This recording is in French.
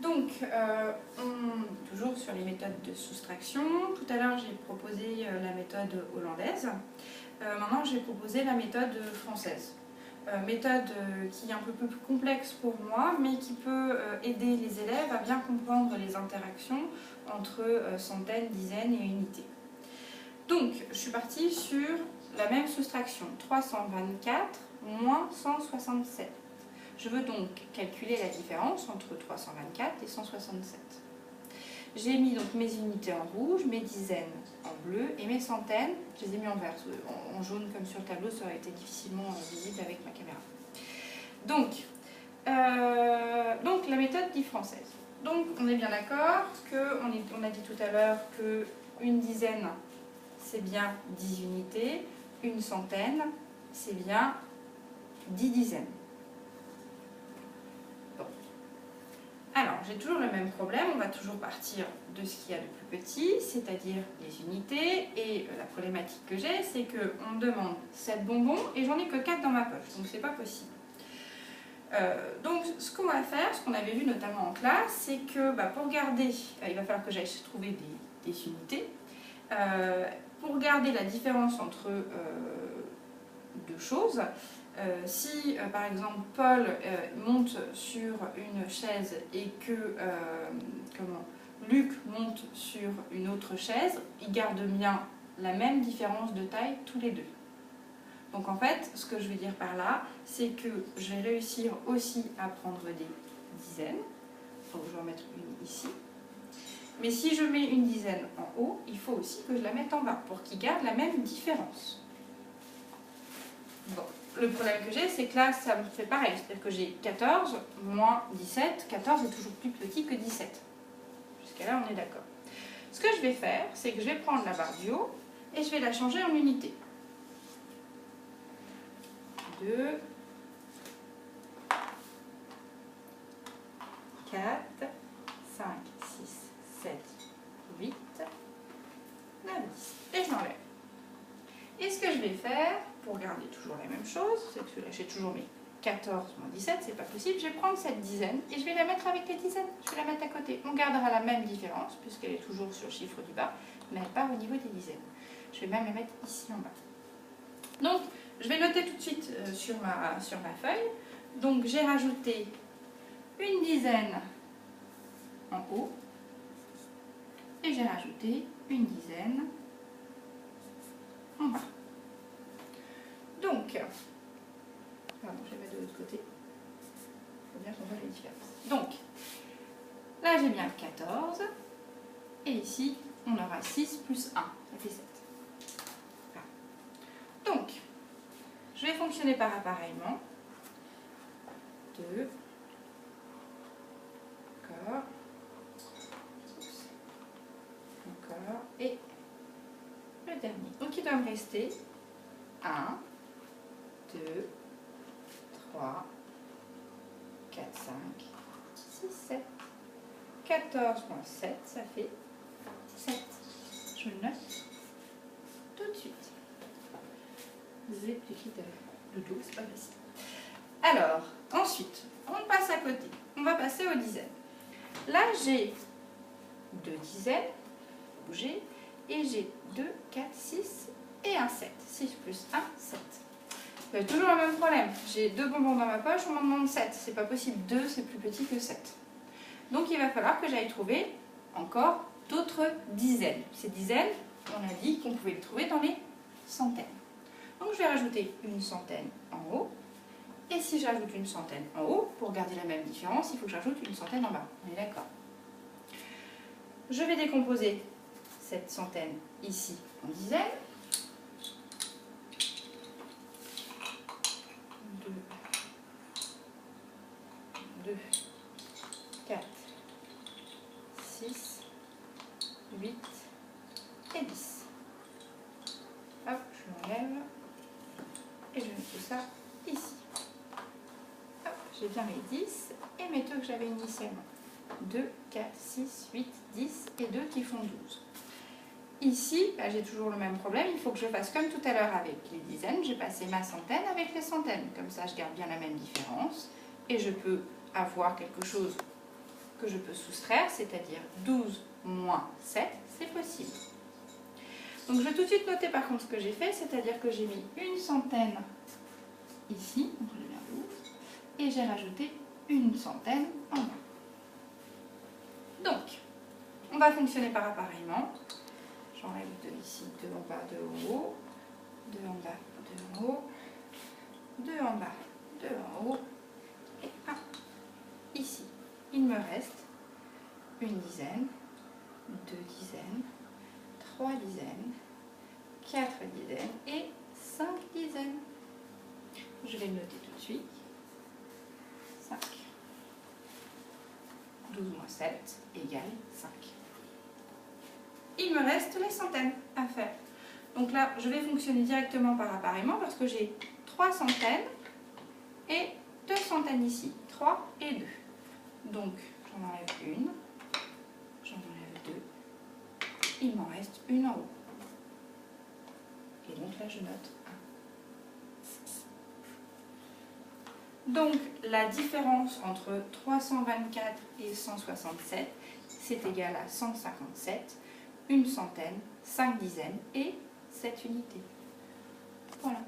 Donc, toujours sur les méthodes de soustraction. Tout à l'heure, j'ai proposé la méthode hollandaise. Maintenant, j'ai proposé la méthode française. Méthode qui est un peu plus complexe pour moi, mais qui peut aider les élèves à bien comprendre les interactions entre centaines, dizaines et unités. Donc, je suis partie sur la même soustraction, 324 moins 167. Je veux donc calculer la différence entre 324 et 167. J'ai mis donc mes unités en rouge, mes dizaines en bleu et mes centaines, je les ai mis en vert. En jaune comme sur le tableau, ça aurait été difficilement visible avec ma caméra. Donc la méthode dite française. Donc on est bien d'accord on a dit tout à l'heure qu'une dizaine c'est bien 10 unités, une centaine c'est bien 10 dizaines. Alors, j'ai toujours le même problème, on va toujours partir de ce qu'il y a de plus petit, c'est-à-dire les unités, et la problématique que j'ai, c'est qu'on me demande 7 bonbons, et j'en ai que 4 dans ma poche, donc c'est pas possible. Donc, ce qu'on va faire, ce qu'on avait vu notamment en classe, c'est que pour garder, il va falloir que j'aille trouver des unités, pour garder la différence entre deux choses. Si par exemple Paul monte sur une chaise et que Luc monte sur une autre chaise, ils gardent bien la même différence de taille tous les deux. Donc en fait, ce que je veux dire par là, c'est que je vais réussir aussi à prendre des dizaines. Donc je vais en mettre une ici. Mais si je mets une dizaine en haut, il faut aussi que je la mette en bas pour qu'ils gardent la même différence. Bon. Le problème que j'ai, c'est que là, ça me fait pareil. C'est-à-dire que j'ai 14 moins 17. 14 est toujours plus petit que 17. Jusqu'à là, on est d'accord. Ce que je vais faire, c'est que je vais prendre la barre du haut et je vais la changer en unités. 2, 4, 5, 6, 7, 8, 9, 10. Et je l'enlève. Et ce que je vais faire, pour garder toujours la même chose, c'est que là j'ai toujours mes 14 moins 17, c'est pas possible, je vais prendre cette dizaine et je vais la mettre avec les dizaines, je vais la mettre à côté. On gardera la même différence, puisqu'elle est toujours sur le chiffre du bas, mais elle part au niveau des dizaines. Je vais même la mettre ici en bas. Donc, je vais noter tout de suite sur ma feuille. Donc, j'ai rajouté une dizaine en haut et j'ai rajouté une dizaine en bas. Donc, pardon, je vais mettre de l'autre côté. Il faut bien qu'on voit les différences. Donc, là j'ai bien 14. Et ici, on aura 6 plus 1. Ça fait 7. Voilà. Donc, je vais fonctionner par appareillement. 2. Encore. Encore. Et le dernier. Donc, il doit me rester 1. 2, 3, 4, 5, 6, 7. 14 moins 7, ça fait 7. Je le note tout de suite. Désolée, petit de dos, c'est pas facile. Alors, ensuite, on passe à côté. On va passer aux dizaines. Là, j'ai 2 dizaines, bouger, et j'ai 2, 4, 6 et un 7. 6 plus 1, 7. J'ai toujours le même problème. J'ai 2 bonbons dans ma poche, on m'en demande 7. C'est pas possible, 2 c'est plus petit que 7. Donc il va falloir que j'aille trouver encore d'autres dizaines. Ces dizaines, on a dit qu'on pouvait les trouver dans les centaines. Donc je vais rajouter une centaine en haut. Et si j'ajoute une centaine en haut, pour garder la même différence, il faut que j'ajoute une centaine en bas. On est d'accord? Je vais décomposer cette centaine ici en dizaines. 2, 4, 6, 8 et 10. Hop, je l'enlève et je mets tout ça ici. Hop, j'ai bien mes 10 et mes 2 que j'avais initialement. 2, 4, 6, 8, 10 et 2 qui font 12. Ici, j'ai toujours le même problème, il faut que je fasse comme tout à l'heure avec les dizaines, j'ai passé ma centaine avec les centaines. Comme ça, je garde bien la même différence et je peux avoir quelque chose que je peux soustraire, c'est-à-dire 12 moins 7, c'est possible. Donc je vais tout de suite noter par contre ce que j'ai fait, c'est-à-dire que j'ai mis une centaine ici, donc je viens d'où, et j'ai rajouté une centaine en bas. Donc, on va fonctionner par appareillement. J'enlève 2 ici, 2 en bas, 2 en haut, 2 en bas, 2 en haut, 2 en bas, 2 en haut, et 1 ici. Il me reste une dizaine, 2 dizaines, 3 dizaines, 4 dizaines et 5 dizaines. Je vais le noter tout de suite. 5. 12 moins 7 égale 5. Il me reste les centaines à faire. Donc là, je vais fonctionner directement par appareillement parce que j'ai 3 centaines et 2 centaines ici. 3 et 2. Donc, j'en enlève une, j'en enlève 2. Il m'en reste une en haut. Et donc là, je note 1. Donc, la différence entre 324 et 167, c'est égal à 157, une centaine, 5 dizaines et 7 unités. Voilà.